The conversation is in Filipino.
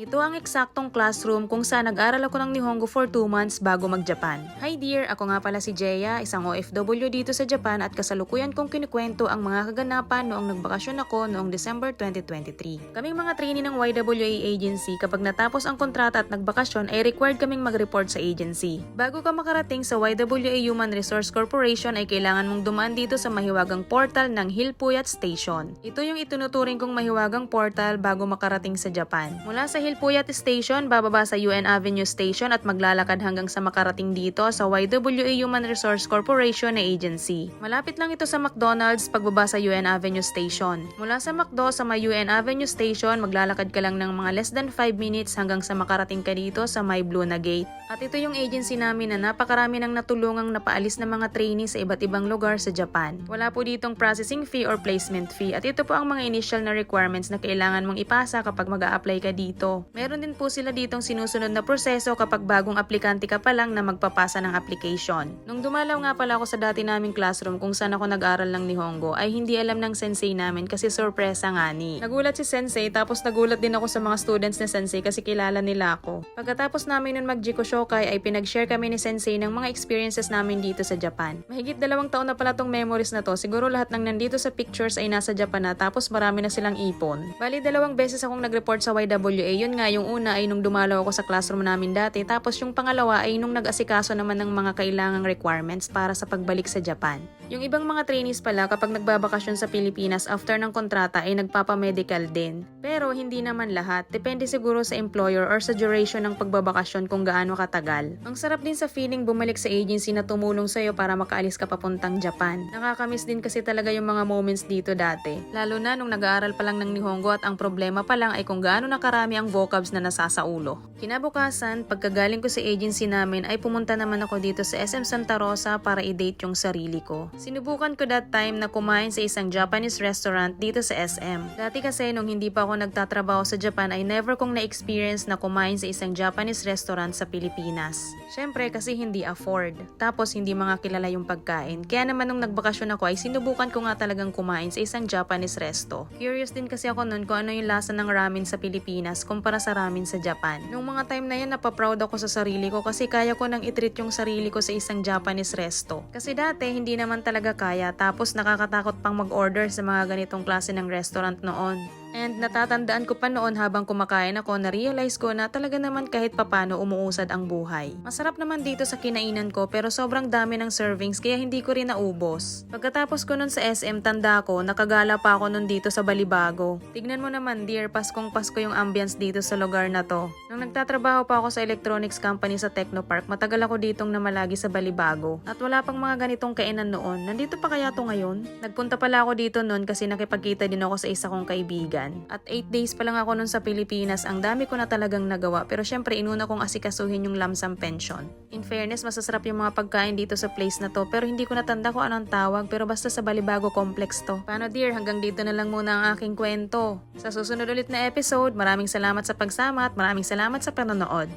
Ito ang eksaktong classroom kung saan nag-aral ako ng Nihongo for 2 months bago mag-Japan. Hi dear, ako nga pala si Jeya, isang OFW dito sa Japan at kasalukuyan kong kinikwento ang mga kaganapan noong nagbakasyon ako noong December 2023. Kaming mga trainee ng YWA agency, kapag natapos ang kontrata at nagbakasyon ay required kaming mag-report sa agency. Bago ka makarating sa YWA Human Resource Corporation ay kailangan mong dumaan dito sa mahiwagang portal ng Hilpuyat Station. Ito yung itunuturing kong mahiwagang portal bago makarating sa Japan. Mula sa Hilpuyat Station, bababa sa UN Avenue Station at maglalakad hanggang sa makarating dito sa YWA Human Resource Corporation na agency. Malapit lang ito sa McDonald's pagbaba sa UN Avenue Station. Mula sa McDo sa may UN Avenue Station, maglalakad ka lang ng mga less than 5 minutes hanggang sa makarating ka dito sa may blue na gate. At ito yung agency namin na napakarami ng natulungang napaalis na mga trainees sa iba't ibang lugar sa Japan. Wala po ditong processing fee or placement fee at ito po ang mga initial na requirements na kailangan mong ipasa kapag mag-a-apply ka dito. Meron din po sila ditong sinusunod na proseso kapag bagong aplikante ka pa lang na magpapasa ng application. Nung dumalaw nga pala ako sa dati naming classroom kung saan ako nag-aral ng Nihongo ay hindi alam ng sensei namin kasi sorpresa nga ni. Nagulat si sensei tapos nagulat din ako sa mga students ni sensei kasi kilala nila ako. Pagkatapos namin nun mag-Jiko Shokai ay pinag-share kami ni sensei ng mga experiences namin dito sa Japan. Mahigit 2 taon na pala tong memories na to, siguro lahat ng nandito sa pictures ay nasa Japan na tapos marami na silang ipon. Bali 2 beses akong nag-report sa YWA. Yun nga, yung una ay nung dumalaw ako sa classroom namin dati, tapos yung pangalawa ay nung nag-asikaso naman ng mga kailangang requirements para sa pagbalik sa Japan. Yung ibang mga trainees pala kapag nagbabakasyon sa Pilipinas after ng kontrata ay nagpapamedical din. Pero hindi naman lahat, depende siguro sa employer or sa duration ng pagbabakasyon kung gaano katagal. Ang sarap din sa feeling bumalik sa agency na tumulong sa'yo para makaalis ka papuntang Japan. Nakakamiss din kasi talaga yung mga moments dito dati. Lalo na nung nag-aaral pa lang ng Nihongo at ang problema pa lang ay kung gaano nakarami ang vocabs na nasasaulo. Kinabukasan, pagkagaling ko sa agency namin ay pumunta naman ako dito sa SM Santa Rosa para i-date yung sarili ko. Sinubukan ko that time na kumain sa isang Japanese restaurant dito sa SM. Dati kasi nung hindi pa ako nagtatrabaho sa Japan ay never kong na-experience na kumain sa isang Japanese restaurant sa Pilipinas. Syempre kasi hindi afford. Tapos hindi mga kilala yung pagkain. Kaya naman nung nagbakasyon ako ay sinubukan ko nga talagang kumain sa isang Japanese resto. Curious din kasi ako nun kung ano yung lasa ng ramen sa Pilipinas kumpara sa ramen sa Japan. Nung mga time na yan napaproud ako sa sarili ko kasi kaya ko nang i-treat yung sarili ko sa isang Japanese resto. Kasi dati hindi naman talaga kaya tapos nakakatakot pang mag-order sa mga ganitong klase ng restaurant noon. And natatandaan ko pa noon habang kumakain ako na-realize ko na talaga naman kahit papano umuusad ang buhay. Masarap naman dito sa kinainan ko pero sobrang dami ng servings kaya hindi ko rin naubos. Pagkatapos ko nun sa SM, tanda ko, nakagala pa ako nun dito sa Balibago. Tignan mo naman dear, Paskong Pasko yung ambience dito sa lugar na to. Nung nagtatrabaho pa ako sa electronics company sa Technopark, matagal ako ditong namalagi sa Balibago. At wala pang mga ganitong kainan noon. Nandito pa kaya to ngayon? Nagpunta pala ako dito noon kasi nakipagkita din ako sa isa kong kaibigan. At 8 days pa lang ako nun sa Pilipinas, ang dami ko na talagang nagawa pero syempre inuna kong asikasuhin yung lump sum pension. In fairness, masasarap yung mga pagkain dito sa place na to pero hindi ko natanda kung anong tawag pero basta sa Balibago complex to. Paano dear, hanggang dito na lang muna ang aking kwento. Sa susunod ulit na episode, maraming salamat sa pagsama at maraming salamat sa panonood.